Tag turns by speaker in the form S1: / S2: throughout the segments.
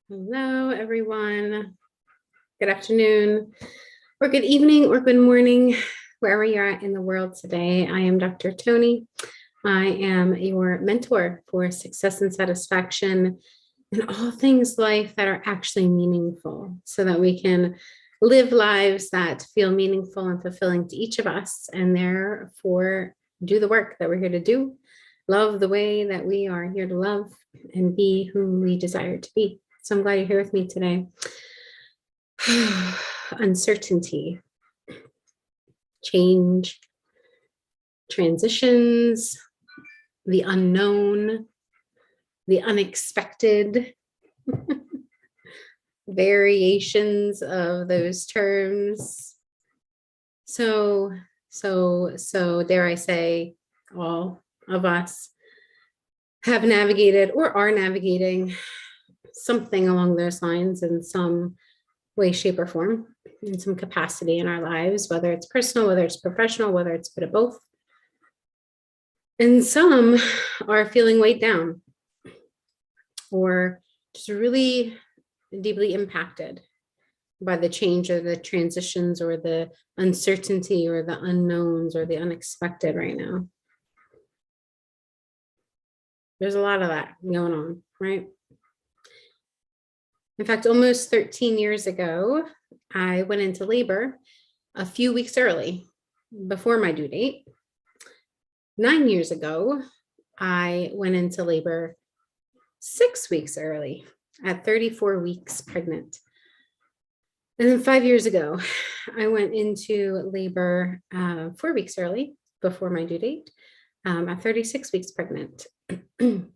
S1: Hello, everyone. Good afternoon, or good evening, or good morning, wherever you're at in the world today. I am Dr. Tony. I am your mentor for success and satisfaction in all things life that are actually meaningful, so that we can live lives that feel meaningful and fulfilling to each of us, and therefore do the work that we're here to do, love the way that we are here to love, and be who we desire to be. So I'm glad you're here with me today. Uncertainty, change, transitions, the unknown, the unexpected, variations of those terms. So dare I say, all of us have navigated or are navigating something along those lines in some way, shape, or form, in some capacity in our lives, whether it's personal, whether it's professional, whether it's a bit of both. And some are feeling weighed down or just really deeply impacted by the change or the transitions or the uncertainty or the unknowns or the unexpected right now. There's a lot of that going on, right? In fact, almost 13 years ago, I went into labor a few weeks early before my due date. 9 years ago, I went into labor 6 weeks early at 34 weeks pregnant. And then 5 years ago, I went into labor 4 weeks early before my due date at 36 weeks pregnant. And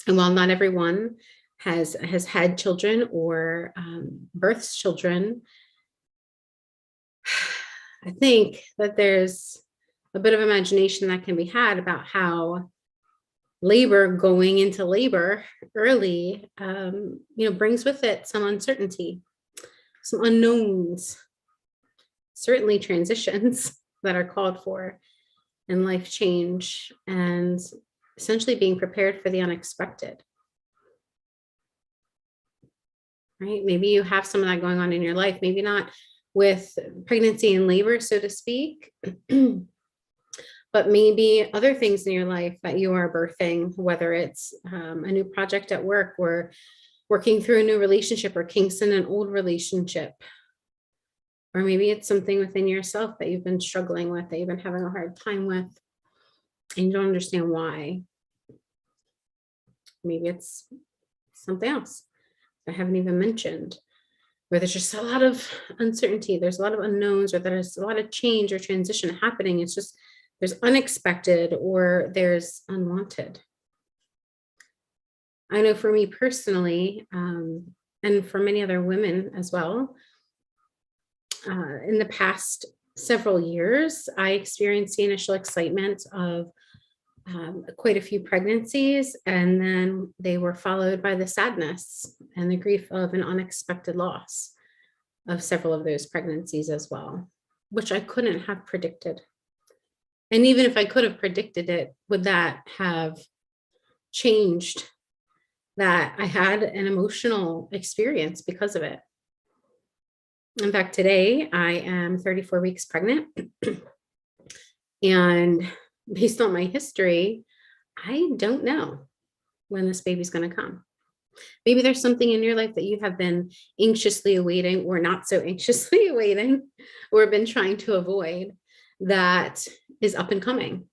S1: while not everyone has had children or births children, I think that there's a bit of imagination that can be had about how labor, going into labor early, brings with it some uncertainty, some unknowns, certainly transitions that are called for, and life change, and essentially being prepared for the unexpected. Right? Maybe you have some of that going on in your life, maybe not with pregnancy and labor, so to speak, but maybe other things in your life that you are birthing, whether it's a new project at work or working through a new relationship or kinks in an old relationship. Or maybe it's something within yourself that you've been struggling with, that you've been having a hard time with, and you don't understand why. Maybe it's something else I haven't even mentioned, where there's just a lot of uncertainty, there's a lot of unknowns, or there's a lot of change or transition happening. It's just there's unexpected or there's unwanted. I know for me personally, and for many other women as well, in the past several years, I experienced the initial excitement of quite a few pregnancies, and then they were followed by the sadness and the grief of an unexpected loss of several of those pregnancies as well, which I couldn't have predicted. And even if I could have predicted it, would that have changed that I had an emotional experience because of it? In fact, today I am 34 weeks pregnant, and based on my history, I don't know when this baby's going to come. Maybe there's something in your life that you have been anxiously awaiting, or not so anxiously awaiting, or been trying to avoid, that is up and coming.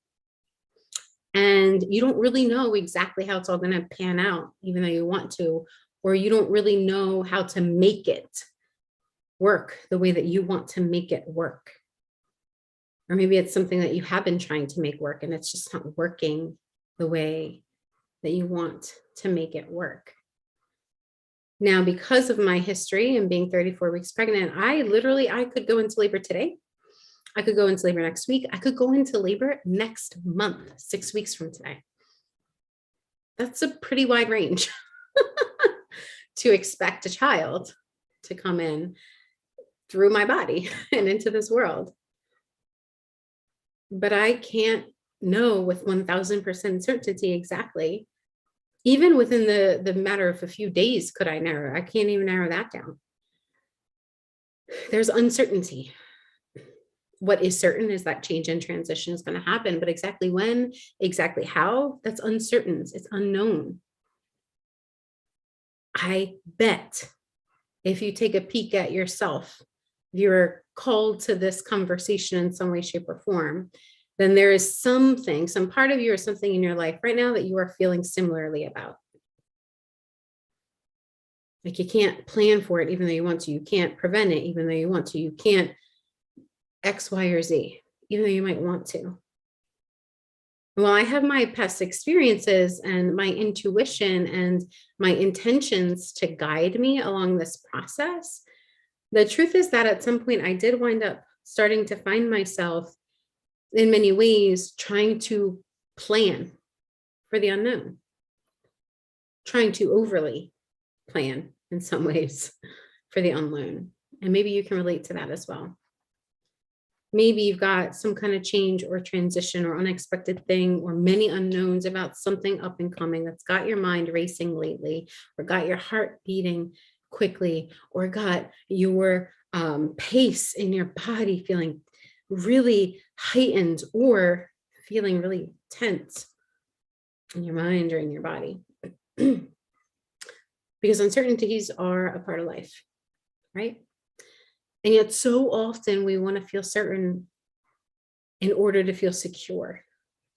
S1: And you don't really know exactly how it's all going to pan out, even though you want to, or you don't really know how to make it work the way that you want to make it work. Or maybe it's something that you have been trying to make work and it's just not working the way that you want to make it work. Now, because of my history and being 34 weeks pregnant, I could go into labor today. I could go into labor next week. I could go into labor next month, 6 weeks from today. That's a pretty wide range to expect a child to come in through my body and into this world. But I can't know with 1000% certainty exactly Even within the matter of a few days, could I narrow? I can't even narrow that down. There's uncertainty. What is certain is that change and transition is going to happen, but exactly when, exactly how, that's uncertain. It's unknown. I bet if you take a peek at yourself, if you're called to this conversation in some way, shape, or form, then there is something, some part of you or something in your life right now that you are feeling similarly about. Like you can't plan for it even though you want to. You can't prevent it even though you want to. You can't X, Y, or Z, even though you might want to. Well, I have my past experiences and my intuition and my intentions to guide me along this process. The truth is that at some point I did wind up starting to find myself in many ways trying to plan for the unknown, trying to overly plan in some ways for the unknown. And maybe you can relate to that as well. Maybe you've got some kind of change or transition or unexpected thing or many unknowns about something up and coming that's got your mind racing lately, or got your heart beating quickly, or got your pace in your body feeling really heightened or feeling really tense in your mind or in your body. Because uncertainties are a part of life, right? And yet so often we want to feel certain in order to feel secure.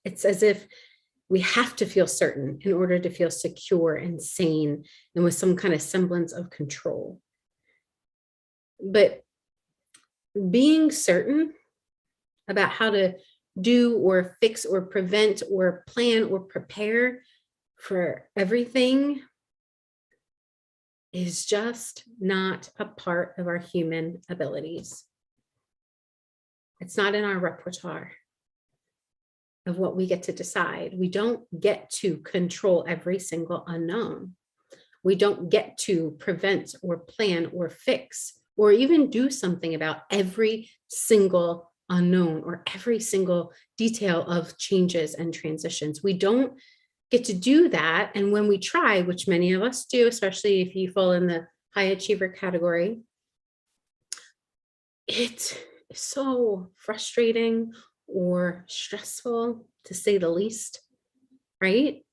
S1: It's as if we have to feel certain in order to feel secure and sane and with some kind of semblance of control. But being certain about how to do or fix or prevent or plan or prepare for everything is just not a part of our human abilities. It's not in our repertoire of what we get to decide. We don't get to control every single unknown. We don't get to prevent or plan or fix or even do something about every single unknown or every single detail of changes and transitions. We don't get to do that. And when we try, which many of us do, especially if you fall in the high achiever category, it is so frustrating or stressful, to say the least, right?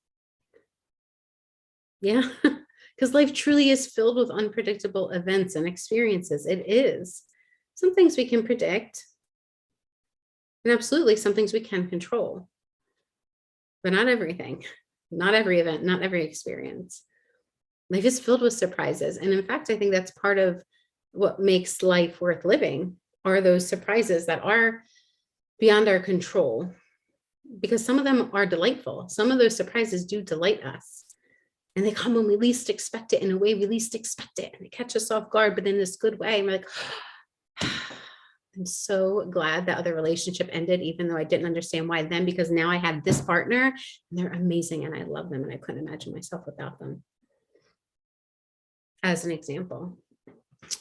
S1: Yeah, because life truly is filled with unpredictable events and experiences. It is. Some things we can predict, and absolutely some things we can control, but not everything, not every event, not every experience. Life is filled with surprises. And in fact, I think that's part of what makes life worth living, are those surprises that are beyond our control, because some of them are delightful. Some of those surprises do delight us. And they come when we least expect it, in a way we least expect it. And they catch us off guard, but in this good way. And we're like, I'm so glad that other relationship ended, even though I didn't understand why then, because now I have this partner and they're amazing and I love them and I couldn't imagine myself without them. As an example.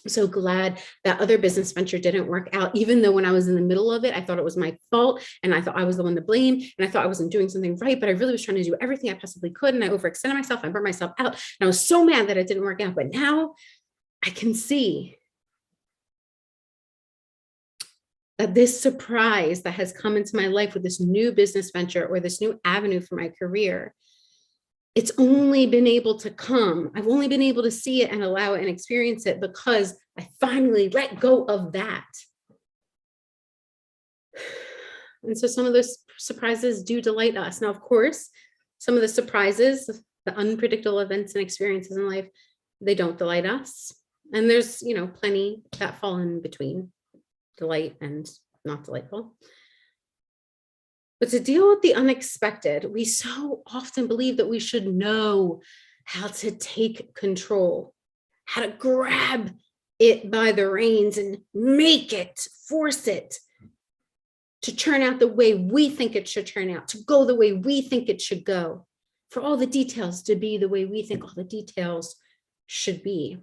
S1: I'm so glad that other business venture didn't work out, even though when I was in the middle of it, I thought it was my fault and I thought I was the one to blame and I thought I wasn't doing something right, but I really was trying to do everything I possibly could and I overextended myself, I burnt myself out and I was so mad that it didn't work out. But now I can see that this surprise that has come into my life with this new business venture or this new avenue for my career, it's only been able to come. I've only been able to see it and allow it and experience it because I finally let go of that. And so some of those surprises do delight us. Now, of course, some of the surprises, the unpredictable events and experiences in life, they don't delight us. And there's, plenty that fall in between delight and not delightful. But to deal with the unexpected, we so often believe that we should know how to take control, how to grab it by the reins and make it, force it to turn out the way we think it should turn out, to go the way we think it should go, for all the details to be the way we think all the details should be,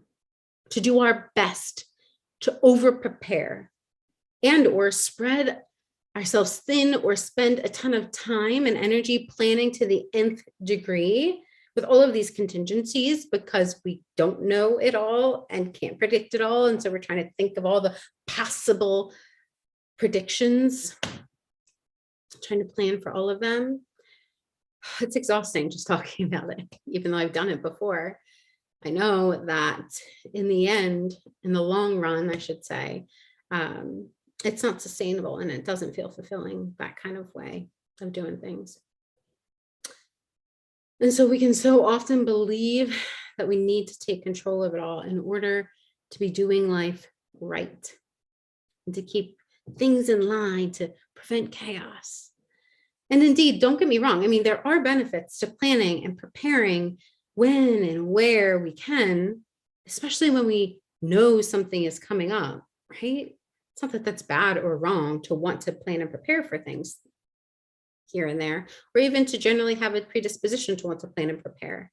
S1: to do our best, to over-prepare and or spread ourselves thin or spend a ton of time and energy planning to the nth degree with all of these contingencies because we don't know it all and can't predict it all. And so we're trying to think of all the possible predictions, trying to plan for all of them. It's exhausting just talking about it, even though I've done it before. I know that in the end, in the long run, I should say, it's not sustainable and it doesn't feel fulfilling, that kind of way of doing things. And so we can so often believe that we need to take control of it all in order to be doing life right and to keep things in line to prevent chaos. And indeed, don't get me wrong. I mean, there are benefits to planning and preparing when and where we can, especially when we know something is coming up, right? It's not that that's bad or wrong to want to plan and prepare for things here and there, or even to generally have a predisposition to want to plan and prepare,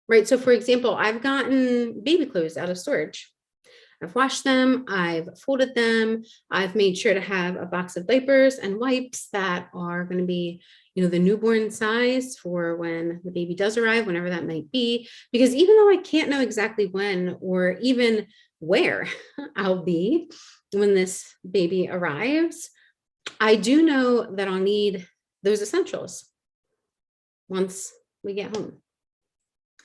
S1: right? So for example, I've gotten baby clothes out of storage. I've washed them, I've folded them, I've made sure to have a box of diapers and wipes that are going to be, the newborn size for when the baby does arrive, whenever that might be. Because even though I can't know exactly when or even where I'll be when this baby arrives, I do know that I'll need those essentials once we get home.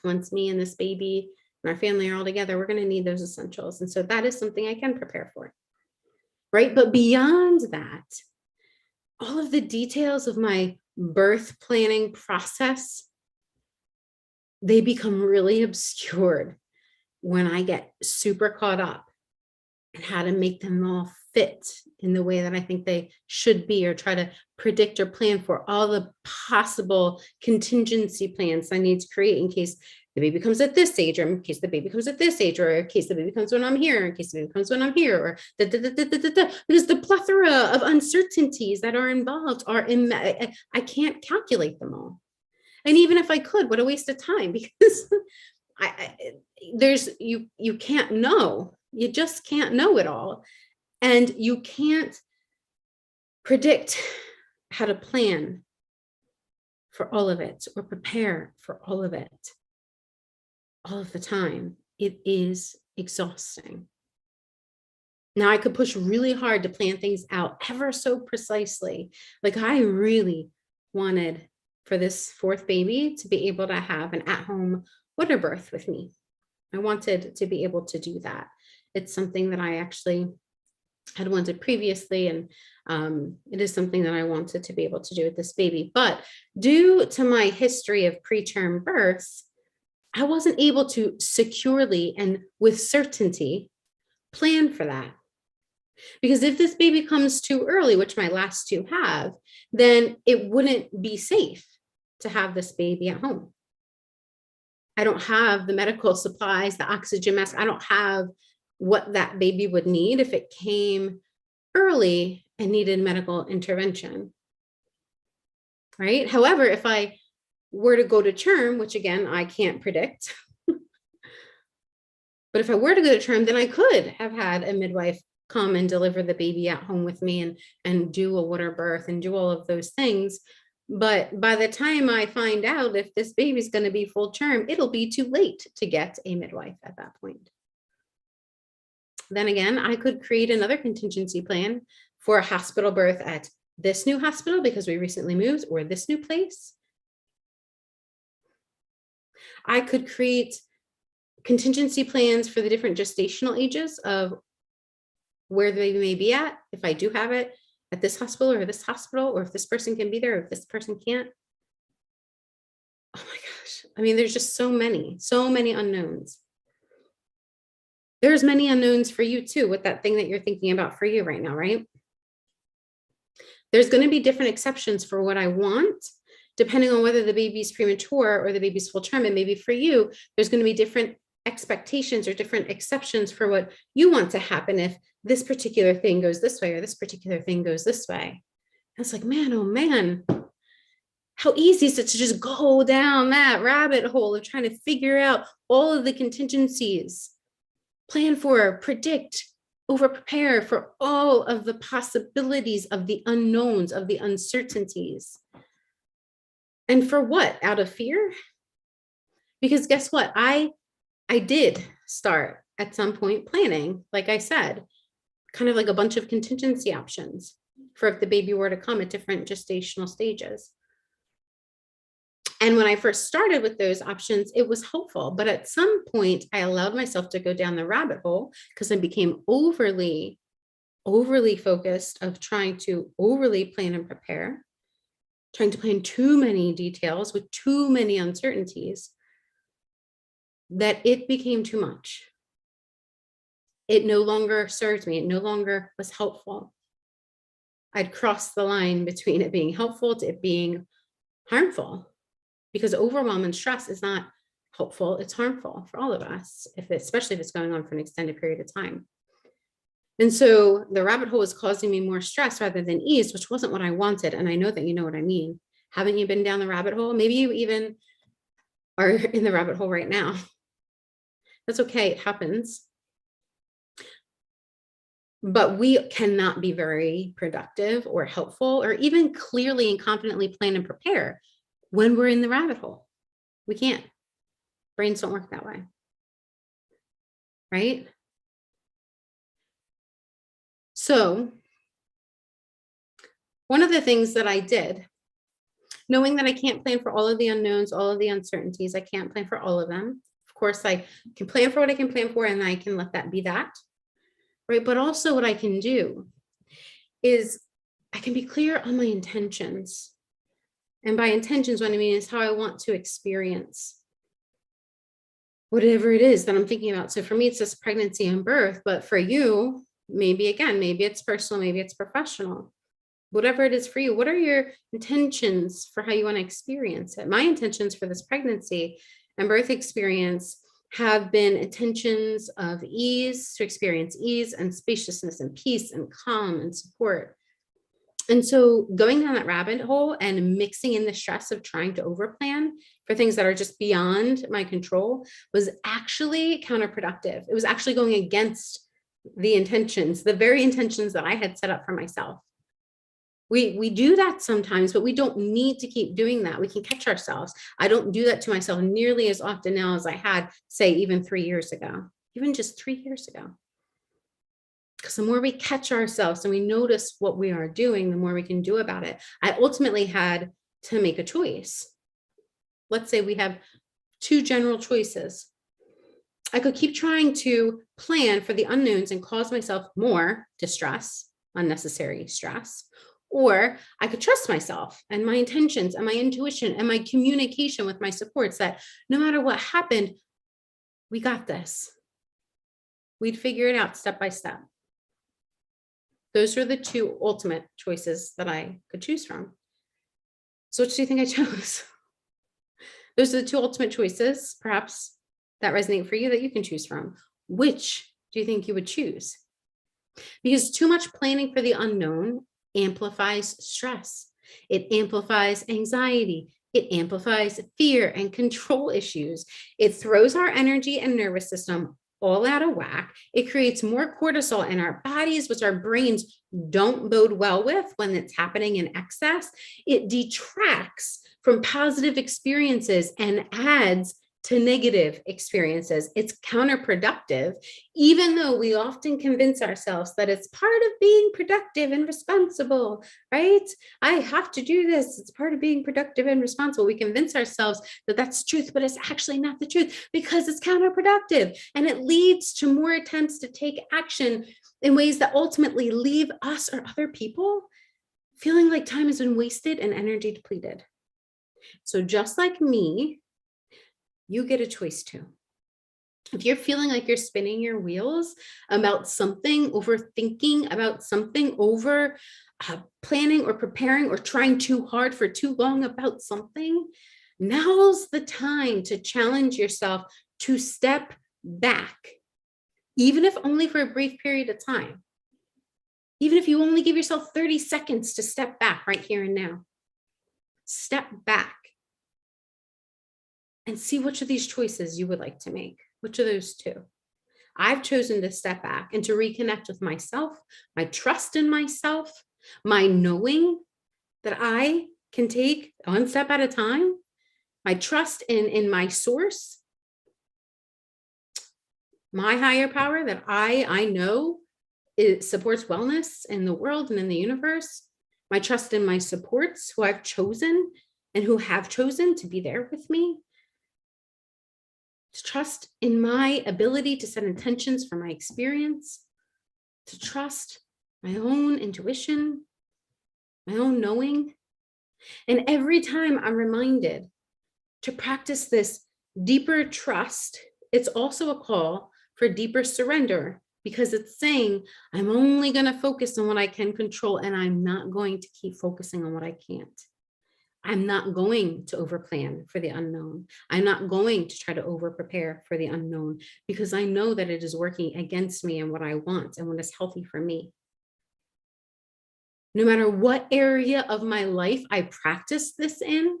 S1: Once me and this baby and our family are all together, we're going to need those essentials. And so that is something I can prepare for, right? But beyond that, all of the details of my birth planning process, they become really obscured when I get super caught up in how to make them all fit in the way that I think they should be, or try to predict or plan for all the possible contingency plans I need to create in case the baby comes at this age, or in case the baby comes at this age, or in case the baby comes when I'm here, in case the baby comes when I'm here, or because the plethora of uncertainties that are involved are I can't calculate them all. And even if I could, what a waste of time, because you can't know. You just can't know it all. And you can't predict how to plan for all of it or prepare for all of it all of the time. It is exhausting. Now, I could push really hard to plan things out ever so precisely. Like I really wanted for this fourth baby to be able to have an at-home water birth with me. I wanted to be able to do that. It's something that I actually had wanted previously, and it is something that I wanted to be able to do with this baby. But due to my history of preterm births, I wasn't able to securely and with certainty plan for that. Because if this baby comes too early, which my last two have, then it wouldn't be safe to have this baby at home. I don't have the medical supplies, the oxygen mask. I don't have what that baby would need if it came early and needed medical intervention, right? However, if I were to go to term, which again, I can't predict, but if I were to go to term, then I could have had a midwife come and deliver the baby at home with me and do a water birth and do all of those things. But by the time I find out if this baby's going to be full term, it'll be too late to get a midwife at that point. Then again, I could create another contingency plan for a hospital birth at this new hospital because we recently moved, or this new place. I could create contingency plans for the different gestational ages of where the baby may be at, if I do have it at this hospital or this hospital, or if this person can be there, or if this person can't. Oh my gosh. I mean, there's just so many unknowns. There's many unknowns for you too, with that thing that you're thinking about for you right now, right? There's going to be different exceptions for what I want, depending on whether the baby's premature or the baby's full term. And maybe for you, there's going to be different expectations or different exceptions for what you want to happen if this particular thing goes this way or this particular thing goes this way. And it's like, man, oh man, how easy is it to just go down that rabbit hole of trying to figure out all of the contingencies, plan for, predict, over prepare for all of the possibilities of the unknowns, of the uncertainties. And for what? Out of fear? Because guess what? I did start at some point planning, like I said, kind of like a bunch of contingency options for if the baby were to come at different gestational stages. And when I first started with those options, it was helpful. But at some point, I allowed myself to go down the rabbit hole because I became overly focused of trying to overly plan and prepare, trying to plan too many details with too many uncertainties, that it became too much. It no longer served me. It no longer was helpful. I'd crossed the line between it being helpful to it being harmful, because overwhelm and stress is not helpful. It's harmful for all of us, especially if it's going on for an extended period of time. And so the rabbit hole was causing me more stress rather than ease, which wasn't what I wanted. And I know that you know what I mean. Haven't you been down the rabbit hole? Maybe you even are in the rabbit hole right now. That's okay. It happens. But we cannot be very productive or helpful or even clearly and confidently plan and prepare when we're in the rabbit hole. We can't. Brains don't work that way. Right? So one of the things that I did, knowing that I can't plan for all of the unknowns, all of the uncertainties, I can't plan for all of them. Of course, I can plan for what I can plan for, and I can let that be that. Right? But also what I can do is I can be clear on my intentions. And by intentions, what I mean is how I want to experience whatever it is that I'm thinking about. So for me, it's just pregnancy and birth, but for you, maybe it's personal, maybe it's professional. Whatever it is for you, what are your intentions for how you want to experience it? My intentions for this pregnancy and birth experience have been intentions of ease, to experience ease and spaciousness and peace and calm and support. And so going down that rabbit hole and mixing in the stress of trying to overplan for things that are just beyond my control was actually counterproductive. It was actually going against the intentions, the very intentions that I had set up for myself. We do that sometimes, but we don't need to keep doing that. We can catch ourselves. I don't do that to myself nearly as often now as I had, say, even 3 years ago, even just 3 years ago. Because the more we catch ourselves and we notice what we are doing, the more we can do about it. I ultimately had to make a choice. Let's say we have two general choices. I could keep trying to plan for the unknowns and cause myself more distress, unnecessary stress, or I could trust myself and my intentions and my intuition and my communication with my supports that no matter what happened, we got this. We'd figure it out step by step. Those are the two ultimate choices that I could choose from. So which do you think I chose? Those are the two ultimate choices, perhaps, that resonate for you that you can choose from. Which do you think you would choose? Because too much planning for the unknown amplifies stress. It amplifies anxiety. It amplifies fear and control issues. It throws our energy and nervous system all out of whack. It creates more cortisol in our bodies, which our brains don't bode well with when it's happening in excess. It detracts from positive experiences and adds to negative experiences. It's counterproductive, even though we often convince ourselves that it's part of being productive and responsible, right? I have to do this. It's part of being productive and responsible. We convince ourselves that that's truth, but it's actually not the truth because it's counterproductive. And it leads to more attempts to take action in ways that ultimately leave us or other people feeling like time has been wasted and energy depleted. So just like me, you get a choice too. If you're feeling like you're spinning your wheels about something, overthinking about something, over planning or preparing or trying too hard for too long about something, now's the time to challenge yourself to step back, even if only for a brief period of time. Even if you only give yourself 30 seconds to step back right here and now. Step back and see which of these choices you would like to make. Which of those two? I've chosen to step back and to reconnect with myself, my trust in myself, my knowing that I can take one step at a time My trust in my source, my higher power that I know it supports wellness in the world and in the universe. My trust in my supports who I've chosen and who have chosen to be there with me. To trust in my ability to set intentions for my experience. To trust my own intuition, my own knowing. And every time I'm reminded to practice this deeper trust, it's also a call for deeper surrender, because it's saying, I'm only going to focus on what I can control, and I'm not going to keep focusing on what I can't. I'm not going to overplan for the unknown. I'm not going to try to over prepare for the unknown, because I know that it is working against me and what I want and what is healthy for me. No matter what area of my life I practice this in,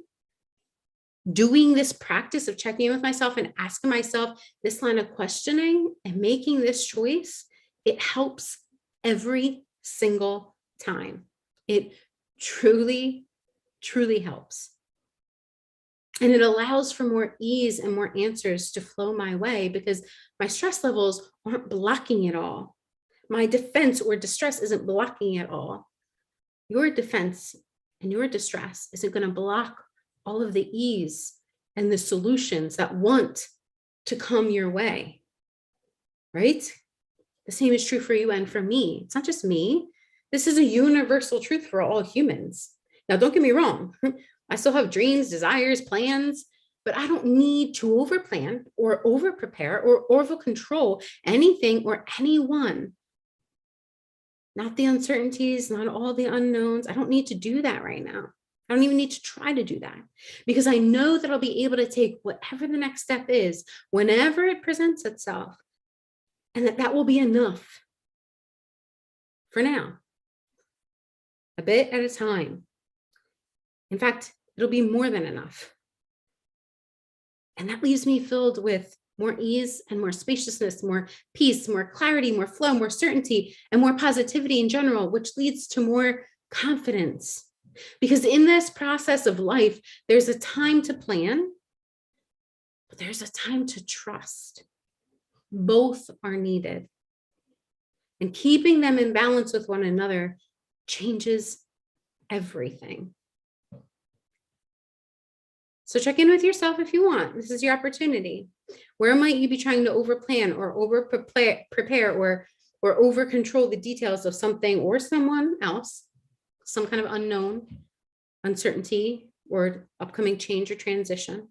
S1: doing this practice of checking in with myself and asking myself this line of questioning and making this choice, it helps every single time. It truly, truly helps. And it allows for more ease and more answers to flow my way, because my stress levels aren't blocking it all. My defense or distress isn't blocking it all. Your defense and your distress isn't going to block all of the ease and the solutions that want to come your way, right? The same is true for you and for me. It's not just me. This is a universal truth for all humans. Now, don't get me wrong. I still have dreams, desires, plans, but I don't need to overplan or over prepare or over control anything or anyone. Not the uncertainties, not all the unknowns. I don't need to do that right now. I don't even need to try to do that, because I know that I'll be able to take whatever the next step is whenever it presents itself, and that will be enough for now, a bit at a time. In fact, it'll be more than enough. And that leaves me filled with more ease and more spaciousness, more peace, more clarity, more flow, more certainty, and more positivity in general, which leads to more confidence. Because in this process of life, there's a time to plan, but there's a time to trust. Both are needed. And keeping them in balance with one another changes everything. So check in with yourself if you want. This is your opportunity. Where might you be trying to overplan or over prepare or over control the details of something or someone else, some kind of unknown, uncertainty, or upcoming change or transition?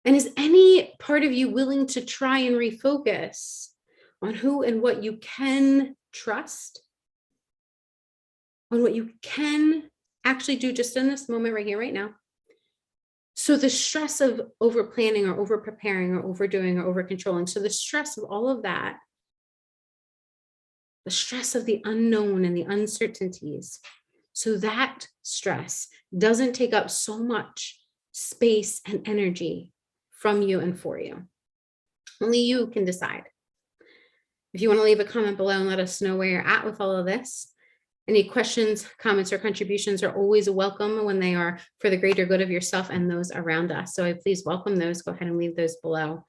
S1: And is any part of you willing to try and refocus on who and what you can trust, on what you can actually do just in this moment right here, right now? So the stress of over planning or over preparing or overdoing or over controlling, so the stress of all of that, the stress of the unknown and the uncertainties, so that stress doesn't take up so much space and energy from you and for you. Only you can decide. If you want to leave a comment below and let us know where you're at with all of this. Any questions, comments, or contributions are always welcome when they are for the greater good of yourself and those around us. So I please welcome those. Go ahead and leave those below.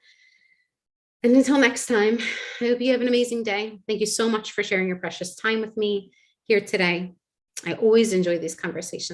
S1: And until next time, I hope you have an amazing day. Thank you so much for sharing your precious time with me here today. I always enjoy these conversations.